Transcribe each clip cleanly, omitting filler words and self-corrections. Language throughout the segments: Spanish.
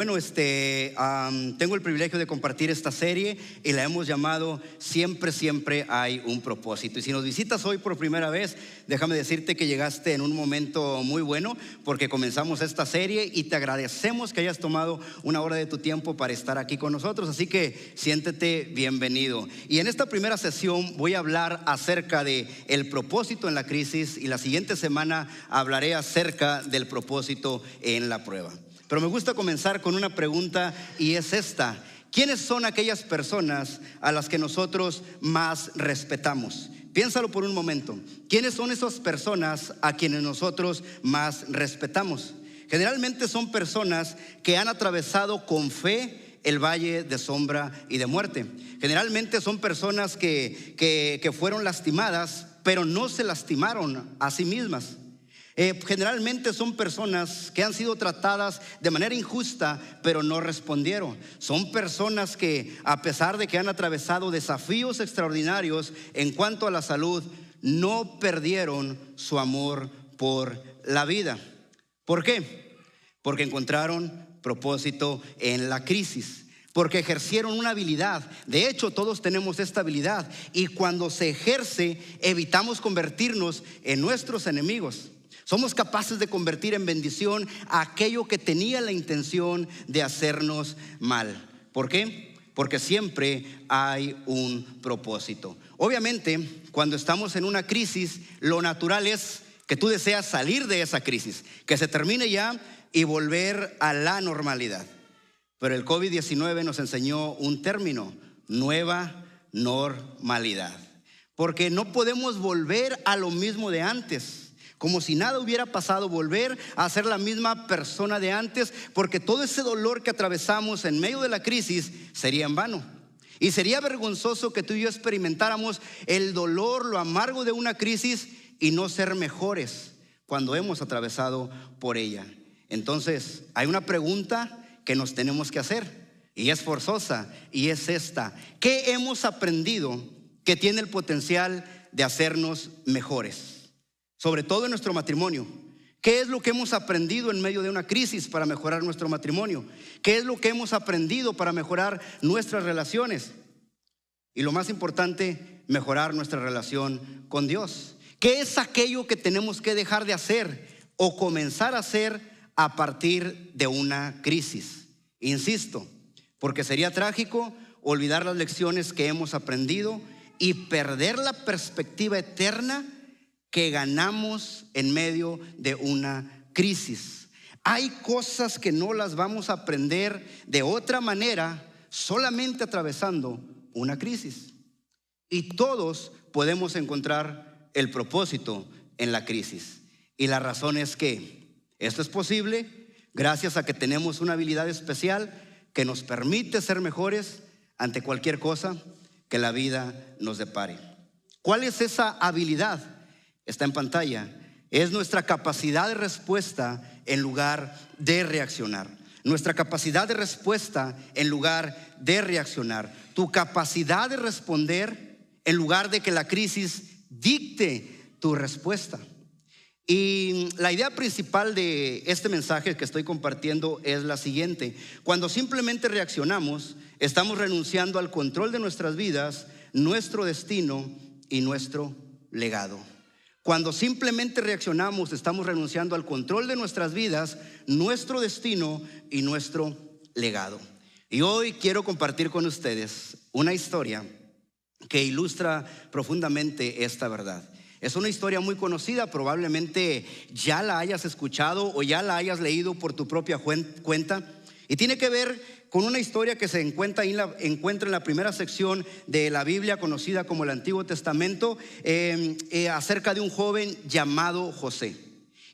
Bueno, tengo el privilegio de compartir esta serie y la hemos llamado Siempre, siempre hay un propósito. Y si nos visitas hoy por primera vez, déjame decirte que llegaste en un momento muy bueno porque comenzamos esta serie y te agradecemos que hayas tomado una hora de tu tiempo para estar aquí con nosotros. Así que siéntete bienvenido. Y en esta primera sesión voy a hablar acerca de el propósito en la crisis y la siguiente semana hablaré acerca del propósito en la prueba. Pero me gusta comenzar con una pregunta y es esta: ¿quiénes son aquellas personas a las que nosotros más respetamos? Piénsalo por un momento. ¿Quiénes son esas personas a quienes nosotros más respetamos? Generalmente son personas que han atravesado con fe el valle de sombra y de muerte. Generalmente son personas que fueron lastimadas, pero no se lastimaron a sí mismas. Generalmente son personas que han sido tratadas de manera injusta, pero no respondieron. Son personas que, a pesar de que han atravesado desafíos extraordinarios en cuanto a la salud, no perdieron su amor por la vida. ¿Por qué? Porque encontraron propósito en la crisis. Porque ejercieron una habilidad. De hecho, todos tenemos esta habilidad. Y cuando se ejerce, evitamos convertirnos en nuestros enemigos. Somos capaces de convertir en bendición a aquello que tenía la intención de hacernos mal. ¿Por qué? Porque siempre hay un propósito. Obviamente, cuando estamos en una crisis, lo natural es que tú deseas salir de esa crisis, que se termine ya y volver a la normalidad. Pero el COVID-19 nos enseñó un término: nueva normalidad. Porque no podemos volver a lo mismo de antes. Como si nada hubiera pasado, volver a ser la misma persona de antes, porque todo ese dolor que atravesamos en medio de la crisis sería en vano. Y sería vergonzoso que tú y yo experimentáramos el dolor, lo amargo de una crisis y no ser mejores cuando hemos atravesado por ella. Entonces, hay una pregunta que nos tenemos que hacer y es forzosa, y es esta: ¿qué hemos aprendido que tiene el potencial de hacernos mejores? Sobre todo en nuestro matrimonio. ¿Qué es lo que hemos aprendido en medio de una crisis para mejorar nuestro matrimonio? ¿Qué es lo que hemos aprendido para mejorar nuestras relaciones? Y lo más importante, mejorar nuestra relación con Dios. ¿Qué es aquello que tenemos que dejar de hacer o comenzar a hacer a partir de una crisis? Insisto, porque sería trágico olvidar las lecciones que hemos aprendido y perder la perspectiva eterna que ganamos en medio de una crisis. Hay cosas que no las vamos a aprender de otra manera solamente atravesando una crisis. Y todos podemos encontrar el propósito en la crisis. Y la razón es que esto es posible gracias a que tenemos una habilidad especial que nos permite ser mejores ante cualquier cosa que la vida nos depare. ¿Cuál es esa habilidad? Está en pantalla. Es nuestra capacidad de respuesta en lugar de reaccionar. Nuestra capacidad de respuesta en lugar de reaccionar. Tu capacidad de responder en lugar de que la crisis dicte tu respuesta. Y la idea principal de este mensaje que estoy compartiendo es la siguiente: cuando simplemente reaccionamos, estamos renunciando al control de nuestras vidas, nuestro destino y nuestro legado. Cuando simplemente reaccionamos, estamos renunciando al control de nuestras vidas, nuestro destino y nuestro legado. Y hoy quiero compartir con ustedes una historia que ilustra profundamente esta verdad. Es una historia muy conocida, probablemente ya la hayas escuchado o ya la hayas leído por tu propia cuenta. Y tiene que ver con una historia que se encuentra en la primera sección de la Biblia, conocida como el Antiguo Testamento, acerca de un joven llamado José.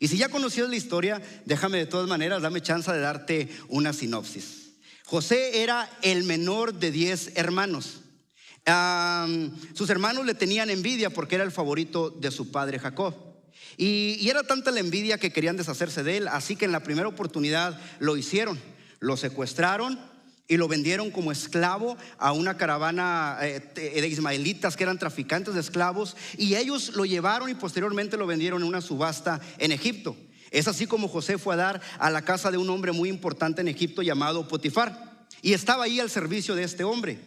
Y si ya conocías la historia, déjame de todas maneras, dame chance de darte una sinopsis. José era el menor de 10 hermanos. Sus hermanos le tenían envidia porque era el favorito de su padre Jacob. Y era tanta la envidia que querían deshacerse de él, así que en la primera oportunidad lo hicieron. Lo secuestraron y lo vendieron como esclavo a una caravana de ismaelitas que eran traficantes de esclavos, y ellos lo llevaron y posteriormente lo vendieron en una subasta en Egipto. Es así como José fue a dar a la casa de un hombre muy importante en Egipto llamado Potifar, y estaba ahí al servicio de este hombre.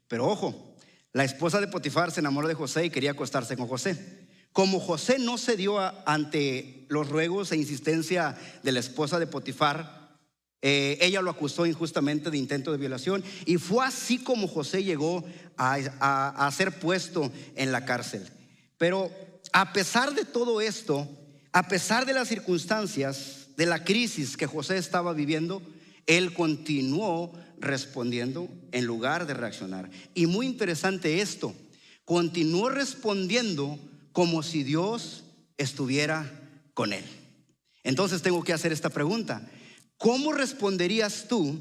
Pero ojo, la esposa de Potifar se enamoró de José y quería acostarse con José. Como José no cedió ante los ruegos e insistencia de la esposa de Potifar, ella lo acusó injustamente de intento de violación, y fue así como José llegó a ser puesto en la cárcel. Pero a pesar de todo esto, a pesar de las circunstancias, de la crisis que José estaba viviendo, él continuó respondiendo en lugar de reaccionar. Y muy interesante esto, continuó respondiendo como si Dios estuviera con él. Entonces tengo que hacer esta pregunta: ¿cómo responderías tú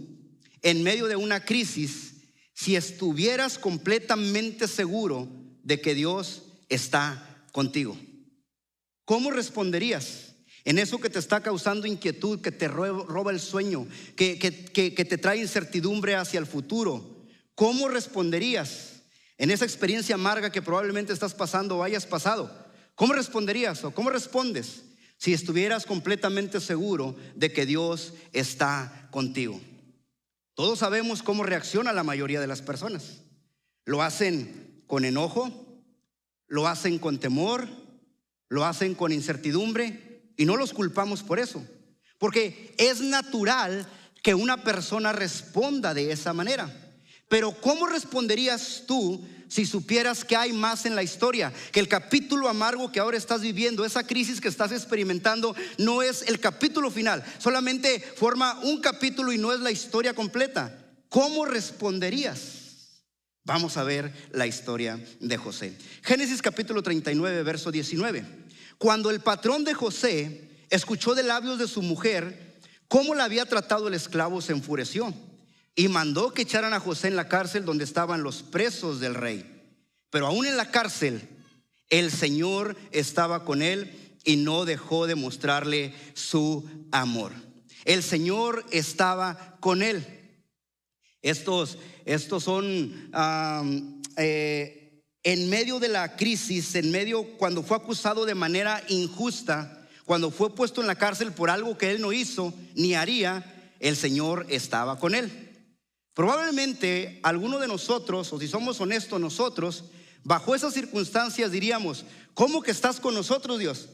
en medio de una crisis si estuvieras completamente seguro de que Dios está contigo? ¿Cómo responderías en eso que te está causando inquietud, que te roba el sueño, que te trae incertidumbre hacia el futuro? ¿Cómo responderías en esa experiencia amarga que probablemente estás pasando o hayas pasado? ¿Cómo responderías o cómo respondes si estuvieras completamente seguro de que Dios está contigo? Todos sabemos cómo reacciona la mayoría de las personas. Lo hacen con enojo, lo hacen con temor, lo hacen con incertidumbre, y no los culpamos por eso, porque es natural que una persona responda de esa manera. Pero ¿cómo responderías tú si supieras que hay más en la historia? Que el capítulo amargo que ahora estás viviendo, esa crisis que estás experimentando, no es el capítulo final, solamente forma un capítulo y no es la historia completa. ¿Cómo responderías? Vamos a ver la historia de José. Génesis capítulo 39, verso 19. Cuando el patrón de José escuchó de labios de su mujer cómo la había tratado el esclavo, se enfureció y mandó que echaran a José en la cárcel donde estaban los presos del rey. Pero aún en la cárcel, el Señor estaba con él y no dejó de mostrarle su amor. El Señor estaba con él. Estos son en medio de la crisis, cuando fue acusado de manera injusta, cuando fue puesto en la cárcel por algo que él no hizo ni haría, el Señor estaba con él. Probablemente alguno de nosotros, o si somos honestos nosotros, bajo esas circunstancias diríamos: ¿cómo que estás con nosotros, Dios?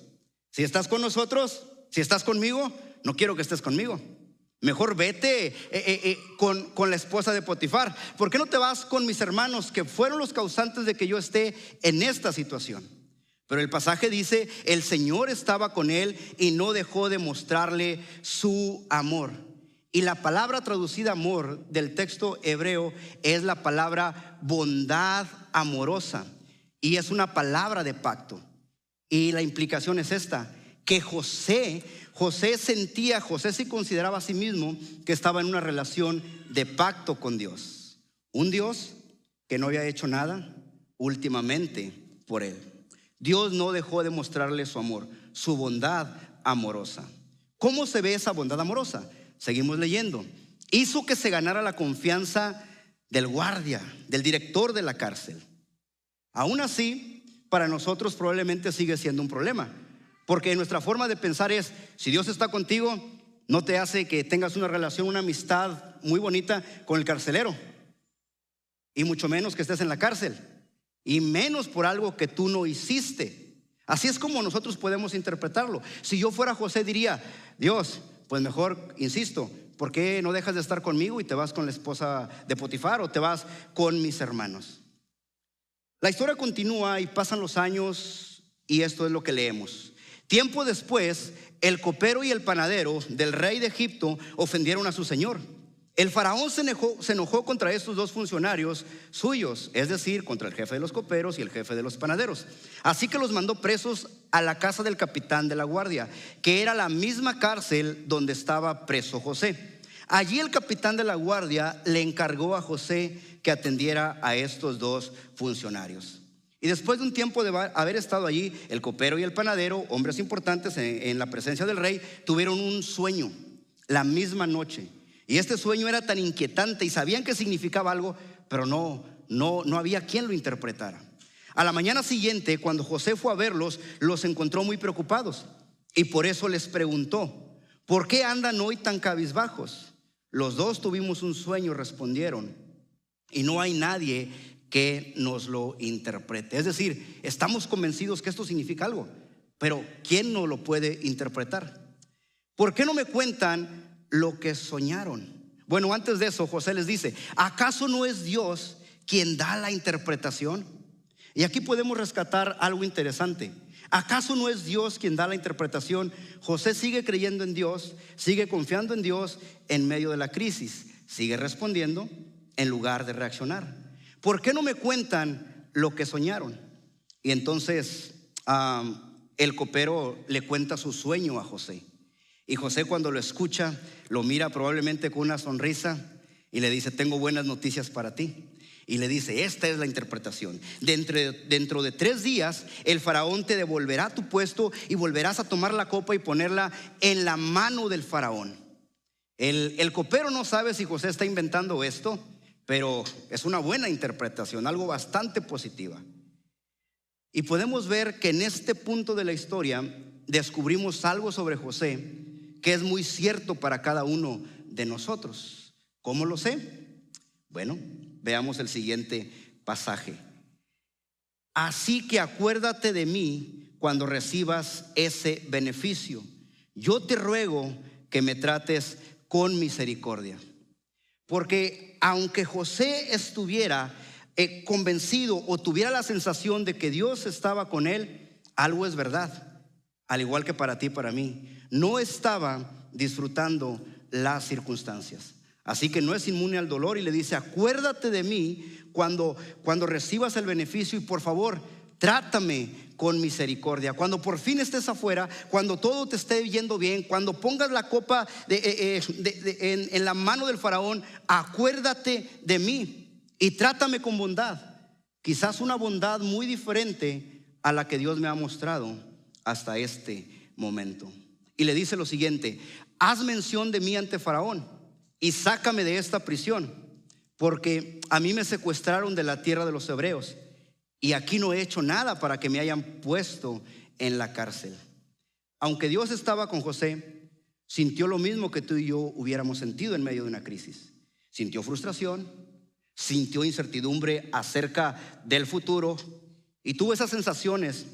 Si estás con nosotros, si estás conmigo, no quiero que estés conmigo. Mejor vete con la esposa de Potifar. ¿Por qué no te vas con mis hermanos, que fueron los causantes de que yo esté en esta situación? Pero el pasaje dice: el Señor estaba con él y no dejó de mostrarle su amor. Y la palabra traducida amor del texto hebreo es la palabra bondad amorosa, y es una palabra de pacto. Y la implicación es esta: que José se consideraba a sí mismo que estaba en una relación de pacto con Dios, un Dios que no había hecho nada últimamente por él. Dios no dejó de mostrarle su amor, su bondad amorosa. ¿Cómo se ve esa bondad amorosa? Seguimos leyendo. Hizo que se ganara la confianza del guardia, del director de la cárcel. Aún así, para nosotros probablemente sigue siendo un problema, porque nuestra forma de pensar es: si Dios está contigo, no te hace que tengas una relación, una amistad muy bonita con el carcelero, y mucho menos que estés en la cárcel, y menos por algo que tú no hiciste. Así es como nosotros podemos interpretarlo. Si yo fuera José, diría: Dios, pues mejor, insisto, ¿por qué no dejas de estar conmigo y te vas con la esposa de Potifar, o te vas con mis hermanos? La historia continúa y pasan los años, y esto es lo que leemos. Tiempo después, el copero y el panadero del rey de Egipto ofendieron a su señor. El faraón se enojó contra estos dos funcionarios suyos, es decir, contra el jefe de los coperos y el jefe de los panaderos. Así que los mandó presos a la casa del capitán de la guardia, que era la misma cárcel donde estaba preso José. Allí el capitán de la guardia le encargó a José que atendiera a estos dos funcionarios. Y después de un tiempo de haber estado allí, el copero y el panadero, hombres importantes en la presencia del rey, tuvieron un sueño la misma noche. Y este sueño era tan inquietante y sabían que significaba algo, pero no había quien lo interpretara. A la mañana siguiente, cuando José fue a verlos, los encontró muy preocupados y por eso les preguntó: ¿por qué andan hoy tan cabizbajos? Los dos tuvimos un sueño, respondieron, y no hay nadie que nos lo interprete. Es decir, estamos convencidos que esto significa algo, pero ¿quién nos lo puede interpretar? ¿Por qué no me cuentan lo que soñaron? Bueno, antes de eso, José les dice: ¿acaso no es Dios quien da la interpretación? Y aquí podemos rescatar algo interesante. ¿Acaso no es Dios quien da la interpretación? José sigue creyendo en Dios, sigue confiando en Dios en medio de la crisis, sigue respondiendo en lugar de reaccionar. ¿Por qué no me cuentan lo que soñaron? Y entonces el copero le cuenta su sueño a José. Y José, cuando lo escucha, lo mira probablemente con una sonrisa y le dice: tengo buenas noticias para ti. Y le dice: esta es la interpretación. Dentro de 3 días el faraón te devolverá tu puesto y volverás a tomar la copa y ponerla en la mano del faraón. El copero no sabe si José está inventando esto, pero es una buena interpretación, algo bastante positiva. Y podemos ver que en este punto de la historia descubrimos algo sobre José que es muy cierto para cada uno de nosotros. ¿Cómo lo sé? Bueno, veamos el siguiente pasaje. Así que acuérdate de mí cuando recibas ese beneficio. Yo te ruego que me trates con misericordia. Porque aunque José estuviera convencido o tuviera la sensación de que Dios estaba con él, algo es verdad, al igual que para ti y para mí: no estaba disfrutando las circunstancias. Así que no es inmune al dolor y le dice: acuérdate de mí cuando recibas el beneficio, y por favor, trátame con misericordia. Cuando por fin estés afuera, cuando todo te esté yendo bien, cuando pongas la copa en la mano del faraón, acuérdate de mí y trátame con bondad. Quizás una bondad muy diferente a la que Dios me ha mostrado hasta este momento. Y le dice lo siguiente: haz mención de mí ante Faraón y sácame de esta prisión, porque a mí me secuestraron de la tierra de los hebreos, y aquí no he hecho nada para que me hayan puesto en la cárcel. Aunque Dios estaba con José, sintió lo mismo que tú y yo hubiéramos sentido en medio de una crisis. Sintió frustración, sintió incertidumbre acerca del futuro y tuvo esas sensaciones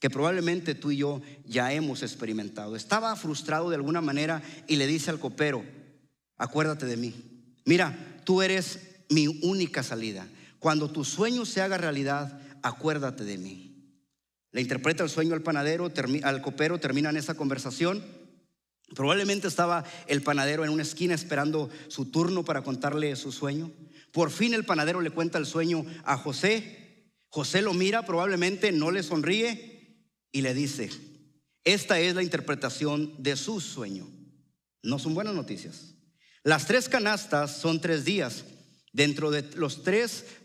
que probablemente tú y yo ya hemos experimentado. Estaba frustrado de alguna manera y le dice al copero: acuérdate de mí. Mira, tú eres mi única salida. Cuando tu sueño se haga realidad, acuérdate de mí. Le interpreta el sueño al panadero, al copero, terminan esa conversación. Probablemente estaba el panadero en una esquina esperando su turno para contarle su sueño. Por fin el panadero le cuenta el sueño a José. José lo mira, probablemente no le sonríe y le dice: esta es la interpretación de su sueño. No son buenas noticias. Las 3 canastas son 3 días. Dentro de los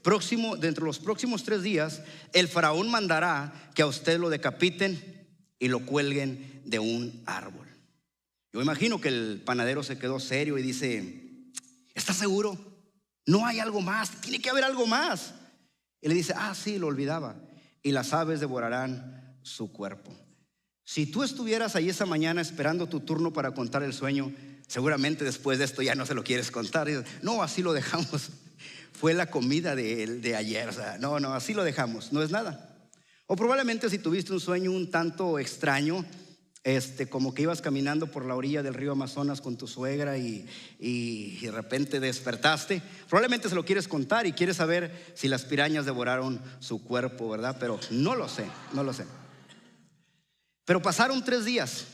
próximos 3 días, el faraón mandará que a usted lo decapiten y lo cuelguen de un árbol. Yo imagino que el panadero se quedó serio y dice: ¿estás seguro? No hay algo más, tiene que haber algo más. Y le dice: sí, lo olvidaba. Y las aves devorarán su cuerpo. Si tú estuvieras ahí esa mañana esperando tu turno para contar el sueño, seguramente después de esto ya no se lo quieres contar. No, así lo dejamos. Fue la comida de ayer. O sea, no, así lo dejamos. No es nada. O probablemente si tuviste un sueño un tanto extraño, como que ibas caminando por la orilla del río Amazonas con tu suegra y de repente despertaste, probablemente se lo quieres contar y quieres saber si las pirañas devoraron su cuerpo, ¿verdad? Pero no lo sé. Pero pasaron 3 días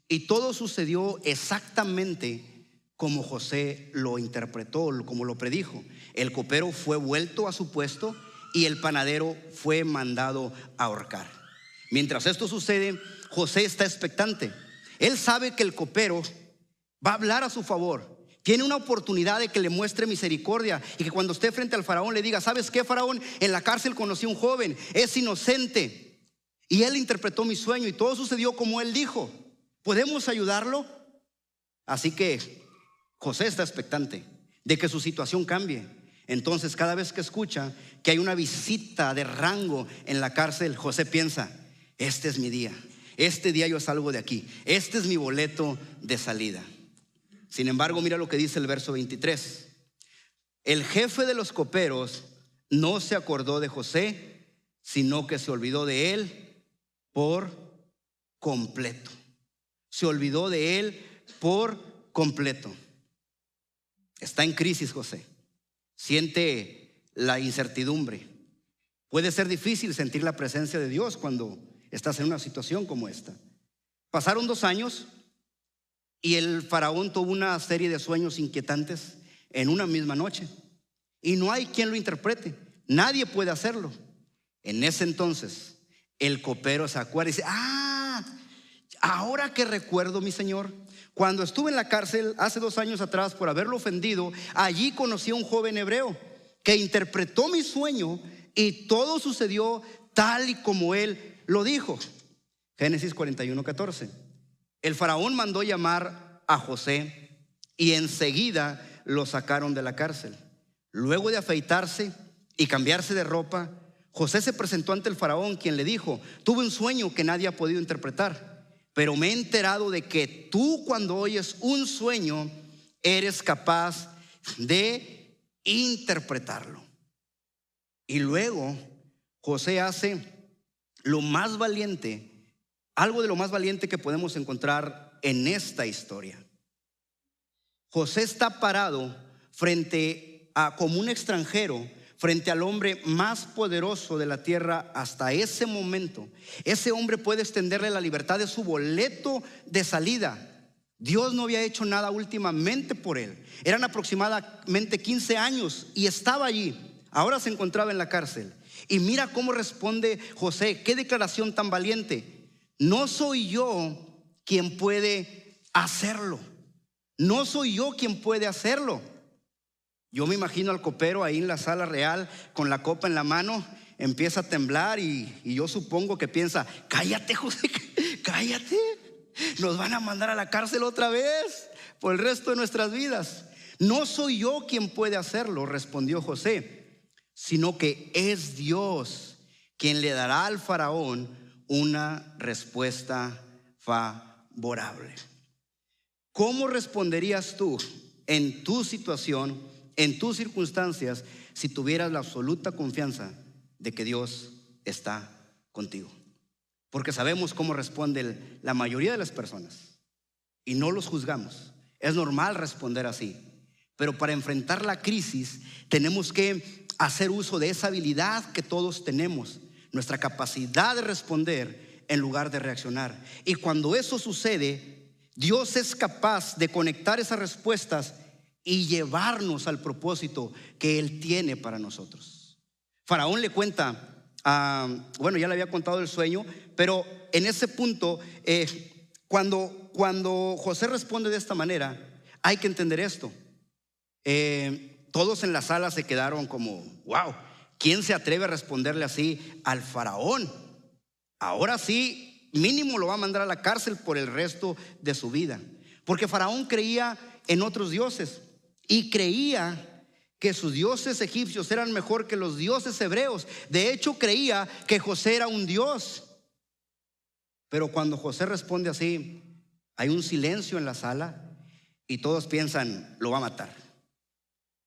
y todo sucedió exactamente como José lo interpretó, como lo predijo. El copero fue vuelto a su puesto y el panadero fue mandado a ahorcar. Mientras esto sucede, José está expectante. Él sabe que el copero va a hablar a su favor. Tiene una oportunidad de que le muestre misericordia y que cuando esté frente al faraón le diga: ¿sabes qué, faraón? En la cárcel conocí a un joven, es inocente, y él interpretó mi sueño y todo sucedió como él dijo. ¿Podemos ayudarlo? Así que José está expectante de que su situación cambie. Entonces, cada vez que escucha que hay una visita de rango en la cárcel, José piensa: este es mi día. este día yo salgo de aquí, este es mi boleto de salida. Sin embargo, mira lo que dice el verso 23. El jefe de los coperos no se acordó de José, sino que se olvidó de él por completo. Se olvidó de él por completo. Está en crisis José. Siente la incertidumbre. Puede ser difícil sentir la presencia de Dios cuando estás en una situación como esta. Pasaron 2 años y el faraón tuvo una serie de sueños inquietantes en una misma noche. Y no hay quien lo interprete. Nadie puede hacerlo. En ese entonces, el copero se acuerda y dice: ahora que recuerdo, mi señor, cuando estuve en la cárcel hace 2 años atrás por haberlo ofendido, allí conocí a un joven hebreo que interpretó mi sueño y todo sucedió tal y como él lo dijo. Génesis 41:14. El faraón mandó llamar a José y enseguida lo sacaron de la cárcel. Luego de afeitarse y cambiarse de ropa, José se presentó ante el faraón, quien le dijo: tuve un sueño que nadie ha podido interpretar, pero me he enterado de que tú, cuando oyes un sueño, eres capaz de interpretarlo. Y luego José hace lo más valiente, algo de lo más valiente que podemos encontrar en esta historia. José está parado como un extranjero frente al hombre más poderoso de la tierra hasta ese momento. Ese hombre puede extenderle la libertad de su boleto de salida. Dios no había hecho nada últimamente por él. Eran aproximadamente 15 años y estaba allí. Ahora se encontraba en la cárcel. Y mira cómo responde José. Qué declaración tan valiente. No soy yo quien puede hacerlo. No soy yo quien puede hacerlo. Yo me imagino al copero ahí en la sala real con la copa en la mano. Empieza a temblar y yo supongo que piensa: cállate, José, cállate. Nos van a mandar a la cárcel otra vez por el resto de nuestras vidas. No soy yo quien puede hacerlo, respondió José, sino que es Dios quien le dará al faraón una respuesta favorable. ¿Cómo responderías tú en tu situación, en tus circunstancias, si tuvieras la absoluta confianza de que Dios está contigo? Porque sabemos cómo responden la mayoría de las personas y no los juzgamos. Es normal responder así, pero para enfrentar la crisis tenemos que hacer uso de esa habilidad que todos tenemos, nuestra capacidad de responder en lugar de reaccionar. Y cuando eso sucede, Dios es capaz de conectar esas respuestas y llevarnos al propósito que Él tiene para nosotros. Faraón le cuenta, ya le había contado el sueño, pero en ese punto, cuando José responde de esta manera, hay que entender esto. Todos en la sala se quedaron como: wow, ¿quién se atreve a responderle así al faraón? Ahora sí, mínimo lo va a mandar a la cárcel por el resto de su vida. Porque faraón creía en otros dioses y creía que sus dioses egipcios eran mejor que los dioses hebreos. De hecho, creía que José era un dios. Pero cuando José responde así, hay un silencio en la sala y todos piensan: lo va a matar.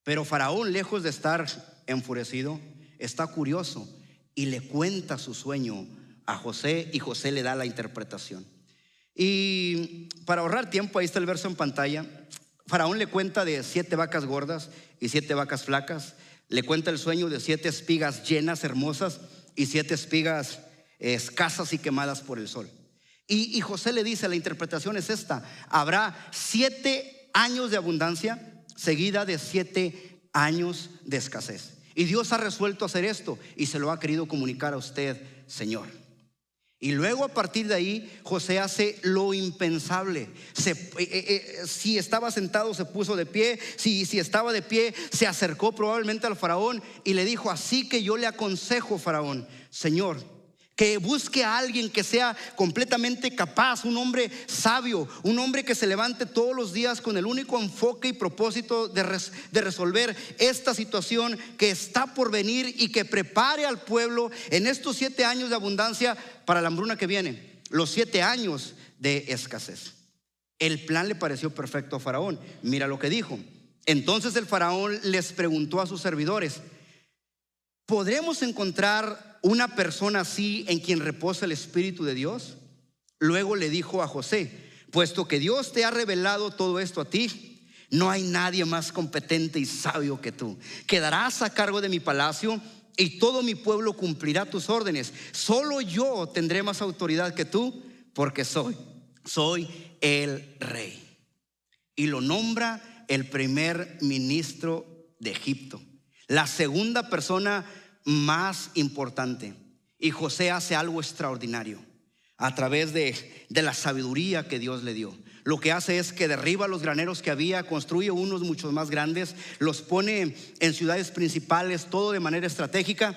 Pero faraón, lejos de estar enfurecido, está curioso y le cuenta su sueño a José, y José le da la interpretación. Y para ahorrar tiempo, ahí está el verso en pantalla. Faraón le cuenta de 7 vacas gordas y 7 vacas flacas. Le cuenta el sueño de 7 espigas llenas, hermosas, y 7 espigas escasas y quemadas por el sol. Y José le dice: la interpretación es esta: habrá 7 años de abundancia seguida de 7 años de escasez. Y Dios ha resuelto hacer esto y se lo ha querido comunicar a usted, Señor. Y luego, a partir de ahí, José hace lo impensable. Si estaba sentado, se puso de pie. Si estaba de pie, se acercó probablemente al faraón y le dijo: así que yo le aconsejo, faraón, Señor, que busque a alguien que sea completamente capaz, un hombre sabio, un hombre que se levante todos los días con el único enfoque y propósito de resolver esta situación que está por venir, y que prepare al pueblo en estos 7 años de abundancia para la hambruna que viene. los 7 años de escasez. El plan le pareció perfecto a Faraón. Mira lo que dijo. Entonces el Faraón les preguntó a sus servidores: ¿podremos encontrar una persona así en quien reposa el Espíritu de Dios? Luego le dijo a José: puesto que Dios te ha revelado todo esto a ti, no hay nadie más competente y sabio que tú. Quedarás a cargo de mi palacio y todo mi pueblo cumplirá tus órdenes. Solo yo tendré más autoridad que tú, porque soy el rey. Y lo nombra el primer ministro de Egipto, la segunda persona más importante. Y José hace algo extraordinario a través de la sabiduría que Dios le dio. Lo que hace es que derriba los graneros que había, construye unos muchos más grandes, los pone en ciudades principales, todo de manera estratégica.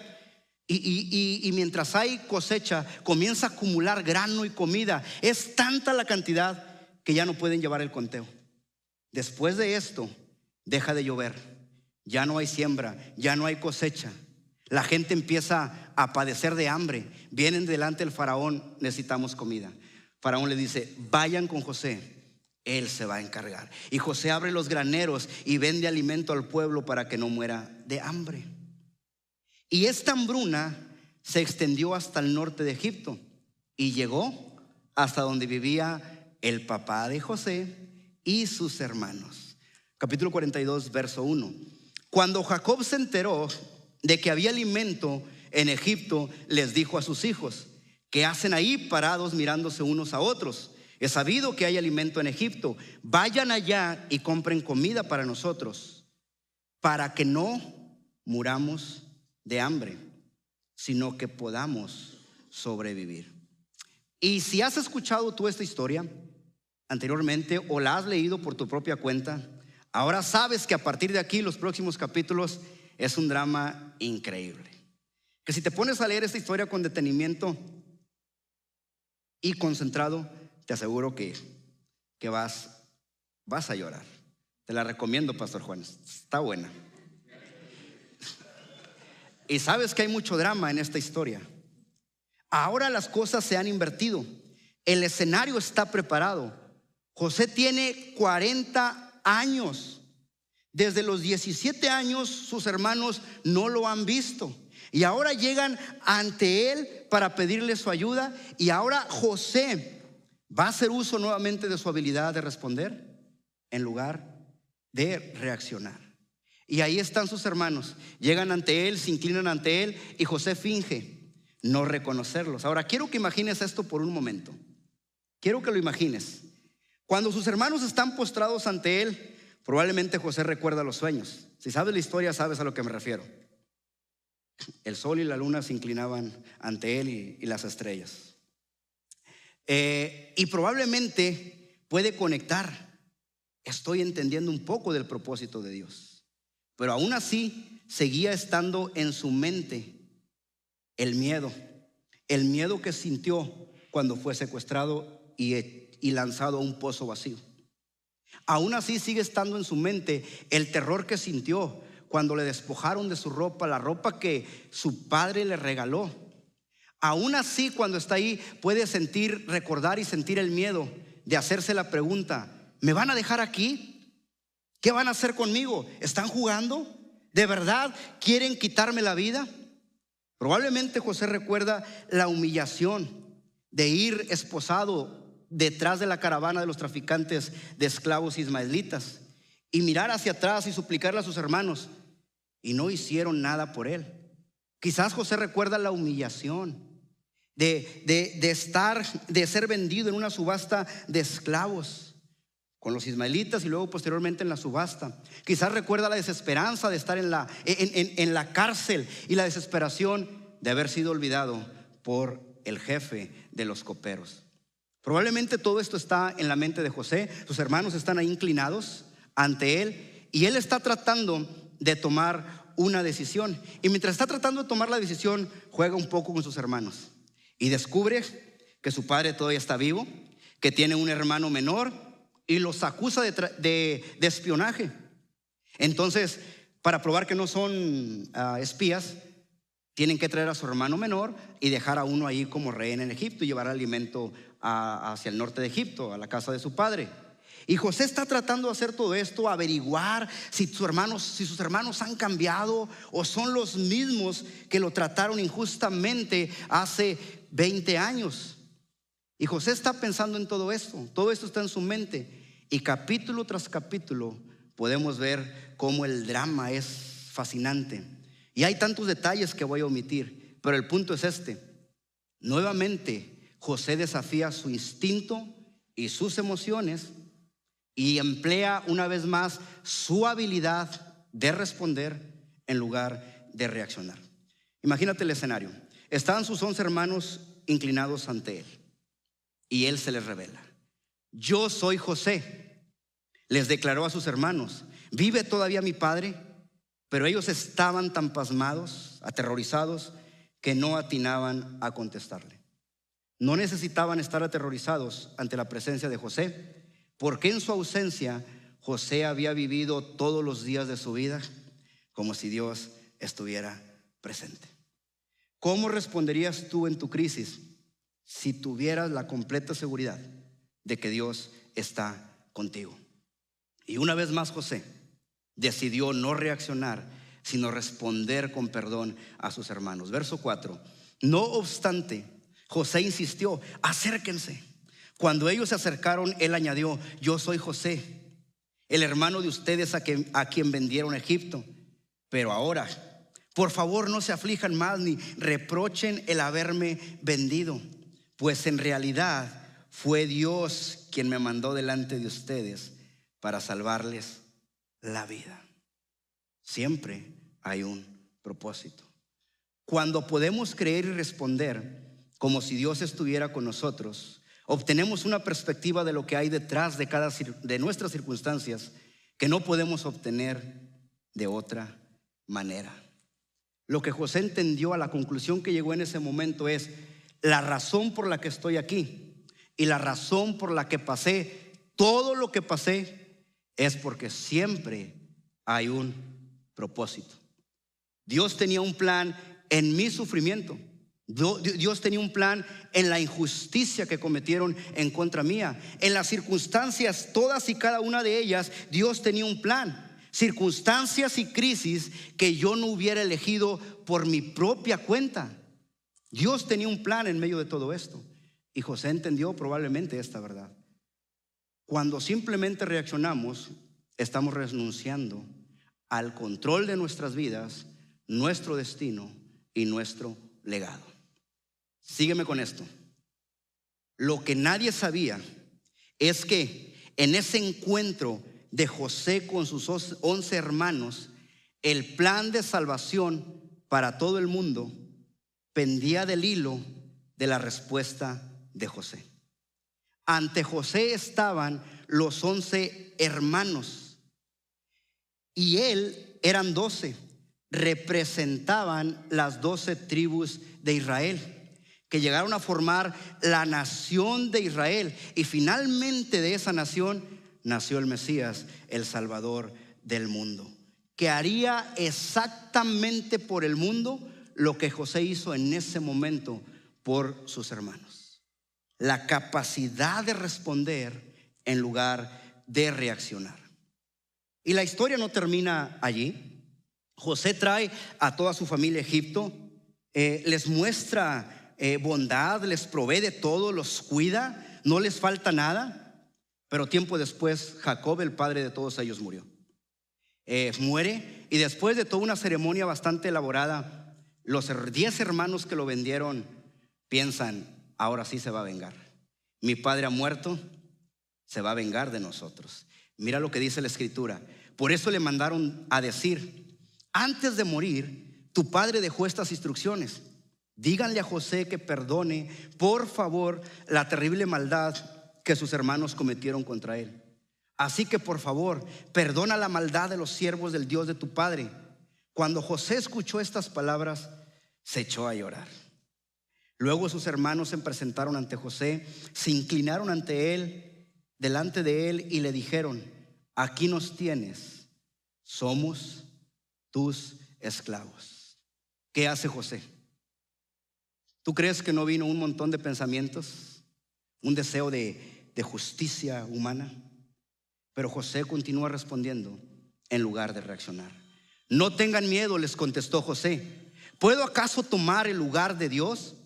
Y mientras hay cosecha, comienza a acumular grano y comida. Es tanta la cantidad que ya no pueden llevar el conteo. Después de esto, deja de llover. Ya no hay siembra, ya no hay cosecha. La gente empieza a padecer de hambre. Vienen delante del faraón: necesitamos comida. Faraón le dice: vayan con José, él se va a encargar. Y José abre los graneros y vende alimento al pueblo para que no muera de hambre. Y esta hambruna se extendió hasta el norte de Egipto y llegó hasta donde vivía el papá de José y sus hermanos. Capítulo 42, verso 1. Cuando Jacob se enteró de que había alimento en Egipto, les dijo a sus hijos: ¿qué hacen ahí parados mirándose unos a otros? He sabido que hay alimento en Egipto. Vayan allá y compren comida para nosotros, para que no muramos de hambre, sino que podamos sobrevivir. Y si has escuchado tú esta historia anteriormente o la has leído por tu propia cuenta, ahora sabes que a partir de aquí los próximos capítulos es un drama increíble. Que si te pones a leer esta historia con detenimiento y concentrado, te aseguro que vas a llorar. Te la recomiendo, Pastor Juan, está buena. Y sabes que hay mucho drama en esta historia. Ahora las cosas se han invertido. El escenario está preparado. José tiene 40 años. Desde los 17 años sus hermanos no lo han visto. Y ahora llegan ante él para pedirle su ayuda. Y ahora José va a hacer uso nuevamente de su habilidad de responder en lugar de reaccionar. Y ahí están sus hermanos. Llegan ante él, se inclinan ante él y José finge no reconocerlos. Ahora quiero que imagines esto por un momento. Quiero que lo imagines. Cuando sus hermanos están postrados ante él, probablemente José recuerda los sueños. Si sabes la historia, sabes a lo que me refiero. El sol y la luna se inclinaban ante él y las estrellas. Y probablemente puede conectar. Estoy entendiendo un poco del propósito de Dios. Pero aún así seguía estando en su mente el miedo que sintió cuando fue secuestrado y lanzado a un pozo vacío. Aún así sigue estando en su mente el terror que sintió cuando le despojaron de su ropa, la ropa que su padre le regaló. Aún así, cuando está ahí, puede recordar y sentir el miedo de hacerse la pregunta: ¿me van a dejar aquí? ¿Qué van a hacer conmigo? ¿Están jugando? ¿De verdad quieren quitarme la vida? Probablemente José recuerda la humillación de ir esposado detrás de la caravana de los traficantes de esclavos ismaelitas y mirar hacia atrás y suplicarle a sus hermanos, y no hicieron nada por él. Quizás José recuerda la humillación de ser vendido en una subasta de esclavos con los ismaelitas y luego posteriormente en la subasta. Quizás recuerda la desesperanza de estar en la cárcel y la desesperación de haber sido olvidado por el jefe de los coperos. Probablemente todo esto está en la mente de José. Sus hermanos están ahí inclinados ante él y él está tratando de tomar una decisión. Y mientras está tratando de tomar la decisión, juega un poco con sus hermanos y descubre que su padre todavía está vivo, que tiene un hermano menor, y los acusa de espionaje. Entonces, para probar que no son espías, Tienen que traer a su hermano menor y dejar a uno ahí como rehén en Egipto y llevar alimento hacia el norte de Egipto, a la casa de su padre. Y José está tratando de hacer todo esto, averiguar si sus hermanos han cambiado o son los mismos que lo trataron injustamente hace 20 años. Y José está pensando en todo esto está en su mente. Y capítulo tras capítulo podemos ver cómo el drama es fascinante. Y hay tantos detalles que voy a omitir, pero el punto es este. Nuevamente, José desafía su instinto y sus emociones y emplea una vez más su habilidad de responder en lugar de reaccionar. Imagínate el escenario. Estaban sus 11 hermanos inclinados ante él y él se les revela. Yo soy José, les declaró a sus hermanos. ¿Vive todavía mi padre? Pero ellos estaban tan pasmados, aterrorizados, que no atinaban a contestarle. No necesitaban estar aterrorizados ante la presencia de José, porque en su ausencia José había vivido todos los días de su vida como si Dios estuviera presente. ¿Cómo responderías tú en tu crisis si tuvieras la completa seguridad de que Dios está contigo? Y una vez más José decidió no reaccionar, sino responder con perdón a sus hermanos. Verso 4. No obstante, José insistió: acérquense. Cuando ellos se acercaron, él añadió: yo soy José, el hermano de ustedes a quien vendieron a Egipto. Pero ahora, por favor, no se aflijan más ni reprochen el haberme vendido, pues en realidad fue Dios quien me mandó delante de ustedes para salvarles la vida. Siempre hay un propósito. Cuando podemos creer y responder como si Dios estuviera con nosotros, obtenemos una perspectiva de lo que hay detrás de nuestras circunstancias que no podemos obtener de otra manera. Lo que José entendió, a la conclusión que llegó en ese momento, es: la razón por la que estoy aquí y la razón por la que pasé todo lo que pasé es porque siempre hay un propósito. Dios tenía un plan en mi sufrimiento. Dios tenía un plan en la injusticia que cometieron en contra mía. En las circunstancias, todas y cada una de ellas, Dios tenía un plan. Circunstancias y crisis que yo no hubiera elegido por mi propia cuenta. Dios tenía un plan en medio de todo esto. Y José entendió probablemente esta verdad. Cuando simplemente reaccionamos, estamos renunciando al control de nuestras vidas, nuestro destino y nuestro legado. Sígueme con esto. Lo que nadie sabía es que en ese encuentro de José con sus 11 hermanos, el plan de salvación para todo el mundo pendía del hilo de la respuesta de José. Ante José estaban los 11 hermanos y él eran 12, representaban las 12 tribus de Israel, que llegaron a formar la nación de Israel, y finalmente de esa nación nació el Mesías, el Salvador del mundo, que haría exactamente por el mundo lo que José hizo en ese momento por sus hermanos. La capacidad de responder en lugar de reaccionar. Y la historia no termina allí. José trae a toda su familia a Egipto, les muestra bondad, les provee de todo, los cuida, no les falta nada. Pero tiempo después, Jacob, el padre de todos ellos, muere, y después de toda una ceremonia bastante elaborada, los 10 hermanos que lo vendieron piensan: ahora sí se va a vengar. Mi padre ha muerto, se va a vengar de nosotros. Mira lo que dice la escritura. Por eso le mandaron a decir: antes de morir, tu padre dejó estas instrucciones: díganle a José que perdone, por favor, la terrible maldad que sus hermanos cometieron contra él. Así que, por favor, perdona la maldad de los siervos del Dios de tu padre. Cuando José escuchó estas palabras, se echó a llorar. Luego sus hermanos se presentaron ante José, se inclinaron ante él, delante de él, y le dijeron: aquí nos tienes, somos tus esclavos. ¿qué hace José? ¿Tú crees que no vino un montón de pensamientos, un deseo de justicia humana? Pero José continúa respondiendo en lugar de reaccionar. No tengan miedo, les contestó José. ¿Puedo acaso tomar el lugar de Dios?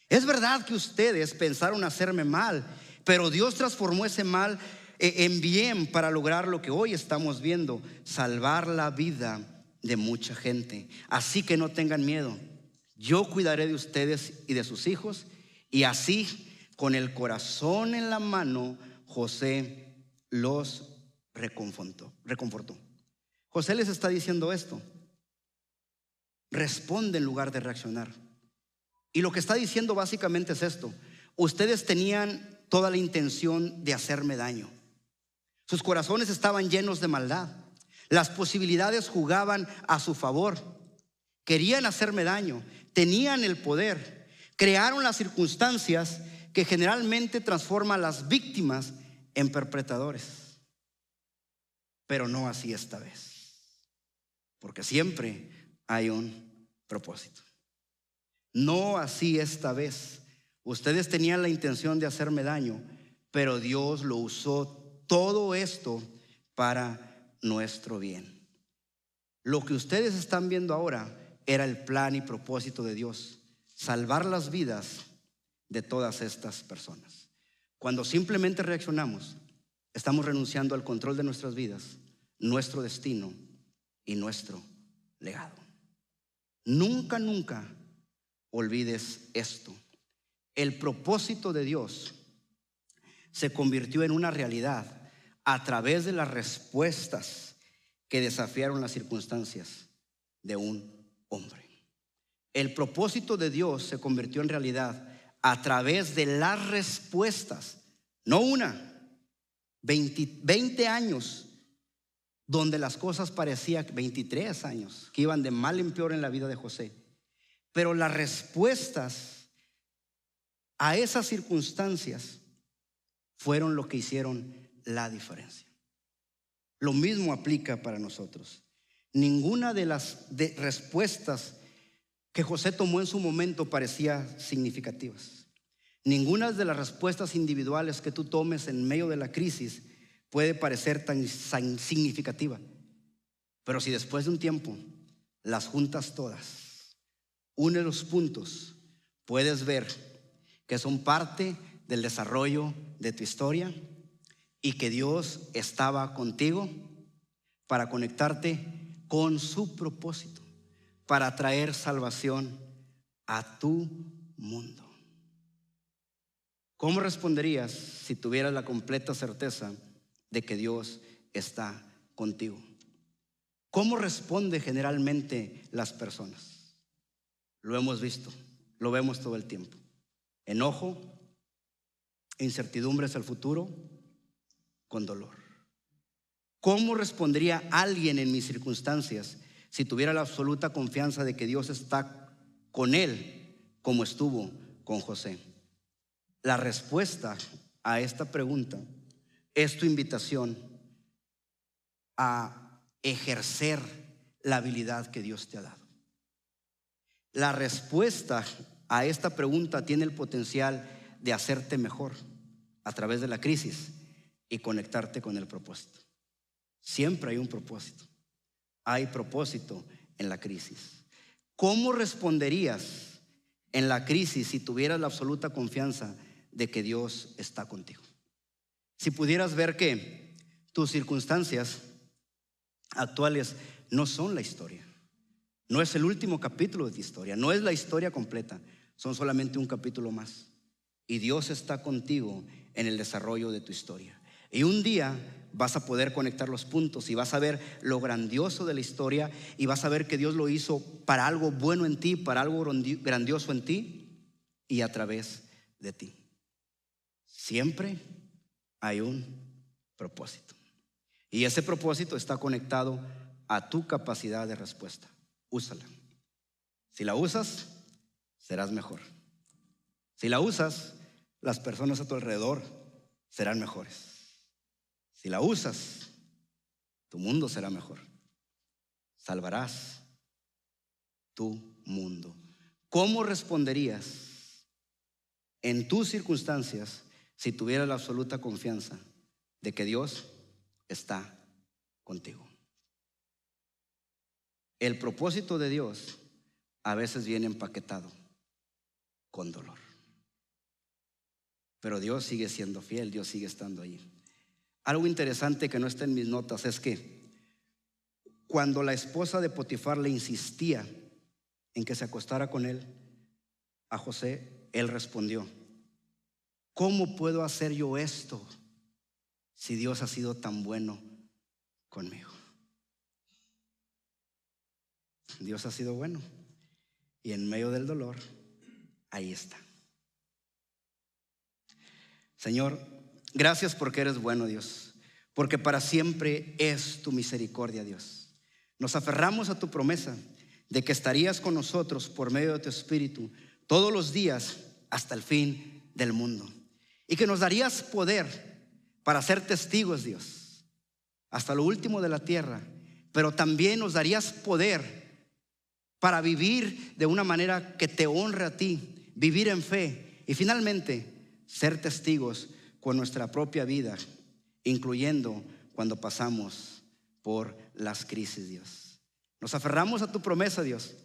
Es verdad que ustedes pensaron hacerme mal, pero Dios transformó ese mal en bien para lograr lo que hoy estamos viendo, salvar la vida de mucha gente. Así que no tengan miedo. Yo cuidaré de ustedes y de sus hijos. Y así, con el corazón en la mano, José los reconfortó. José les está diciendo esto: responde en lugar de reaccionar. Y lo que está diciendo básicamente es esto: ustedes tenían toda la intención de hacerme daño. Sus corazones estaban llenos de maldad. Las posibilidades jugaban a su favor. Querían hacerme daño, tenían el poder, crearon las circunstancias que generalmente transforman a las víctimas en perpetradores. Pero no así esta vez, porque siempre hay un propósito. No así esta vez. Ustedes tenían la intención de hacerme daño, pero Dios lo usó todo esto para nuestro bien. Lo que ustedes están viendo ahora era el plan y propósito de Dios: salvar las vidas de todas estas personas. Cuando simplemente reaccionamos, estamos renunciando al control de nuestras vidas, nuestro destino y nuestro legado. Nunca olvides esto: el propósito de Dios se convirtió en una realidad a través de las respuestas que desafiaron las circunstancias de un hombre. El propósito de Dios se convirtió en realidad a través de las respuestas, no una, 20 años donde las cosas parecían, 23 años que iban de mal en peor en la vida de José. Pero las respuestas a esas circunstancias fueron lo que hicieron la diferencia. Lo mismo aplica para nosotros. Ninguna de las respuestas que José tomó en su momento parecía significativas. Ninguna de las respuestas individuales que tú tomes en medio de la crisis puede parecer tan significativa. Pero si después de un tiempo las juntas todas, unes los puntos, puedes ver que son parte del desarrollo de tu historia y que Dios estaba contigo para conectarte con su propósito, para traer salvación a tu mundo. ¿Cómo responderías si tuvieras la completa certeza de que Dios está contigo? ¿Cómo responde generalmente las personas? Lo hemos visto, lo vemos todo el tiempo: enojo, incertidumbres al futuro, con dolor. ¿Cómo respondería alguien en mis circunstancias si tuviera la absoluta confianza de que Dios está con él como estuvo con José? La respuesta a esta pregunta es tu invitación a ejercer la habilidad que Dios te ha dado. La respuesta a esta pregunta tiene el potencial de hacerte mejor a través de la crisis y conectarte con el propósito. Siempre hay un propósito. Hay propósito en la crisis. ¿Cómo responderías en la crisis si tuvieras la absoluta confianza de que Dios está contigo? Si pudieras ver que tus circunstancias actuales no son la historia, no es el último capítulo de tu historia, no es la historia completa, son solamente un capítulo más. Y Dios está contigo en el desarrollo de tu historia. Y un día vas a poder conectar los puntos y vas a ver lo grandioso de la historia y vas a ver que Dios lo hizo para algo bueno en ti, para algo grandioso en ti y a través de ti. Siempre hay un propósito. Y ese propósito está conectado a tu capacidad de respuesta. Úsala. Si la usas, serás mejor. Si la usas, las personas a tu alrededor serán mejores. Si la usas, tu mundo será mejor. Salvarás tu mundo. ¿Cómo responderías en tus circunstancias si tuvieras la absoluta confianza de que Dios está contigo? El propósito de Dios a veces viene empaquetado con dolor, pero Dios sigue siendo fiel, Dios sigue estando allí. Algo interesante que no está en mis notas es que cuando la esposa de Potifar le insistía en que se acostara con él, a José, él respondió: ¿cómo puedo hacer yo esto si Dios ha sido tan bueno conmigo? Dios ha sido bueno, y en medio del dolor, ahí está. Señor, gracias porque eres bueno, Dios, porque para siempre es tu misericordia, Dios. Nos aferramos a tu promesa de que estarías con nosotros por medio de tu Espíritu todos los días hasta el fin del mundo, y que nos darías poder para ser testigos, Dios, hasta lo último de la tierra, pero también nos darías poder para vivir de una manera que te honre a ti, vivir en fe y finalmente ser testigos con nuestra propia vida, incluyendo cuando pasamos por las crisis, Dios. Nos aferramos a tu promesa, Dios,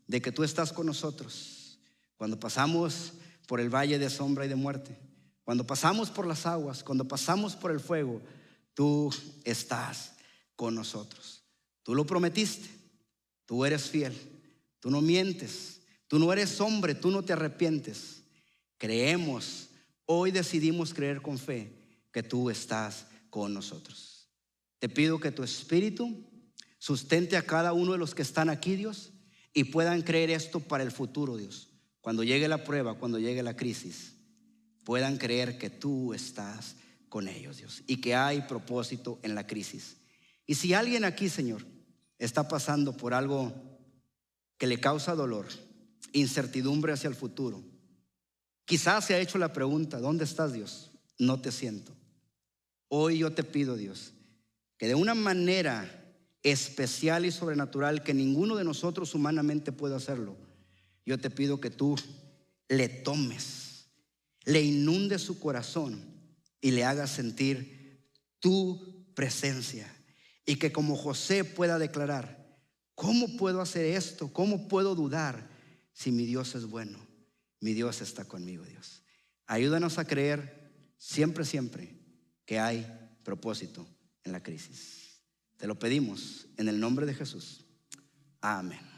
de que tú estás con nosotros cuando pasamos por el valle de sombra y de muerte, cuando pasamos por las aguas, cuando pasamos por el fuego. Tú estás con nosotros. Tú lo prometiste, tú eres fiel, tú no mientes, tú no eres hombre, tú no te arrepientes. Creemos, hoy decidimos creer con fe que tú estás con nosotros. Te pido que tu Espíritu sustente a cada uno de los que están aquí, Dios, y puedan creer esto para el futuro, Dios. Cuando llegue la prueba, cuando llegue la crisis, puedan creer que tú estás con ellos, Dios, y que hay propósito en la crisis. Y si alguien aquí, Señor, está pasando por algo que le causa dolor, incertidumbre hacia el futuro, quizás se ha hecho la pregunta: ¿dónde estás, Dios? No te siento. Hoy yo te pido, Dios, que de una manera especial y sobrenatural que ninguno de nosotros humanamente puede hacerlo, yo te pido que tú le tomes, le inundes su corazón y le hagas sentir tu presencia, y que como José pueda declarar: ¿cómo puedo hacer esto? ¿Cómo puedo dudar si mi Dios es bueno? Mi Dios está conmigo, Dios. Ayúdanos a creer siempre, siempre que hay propósito en la crisis. Te lo pedimos en el nombre de Jesús. Amén.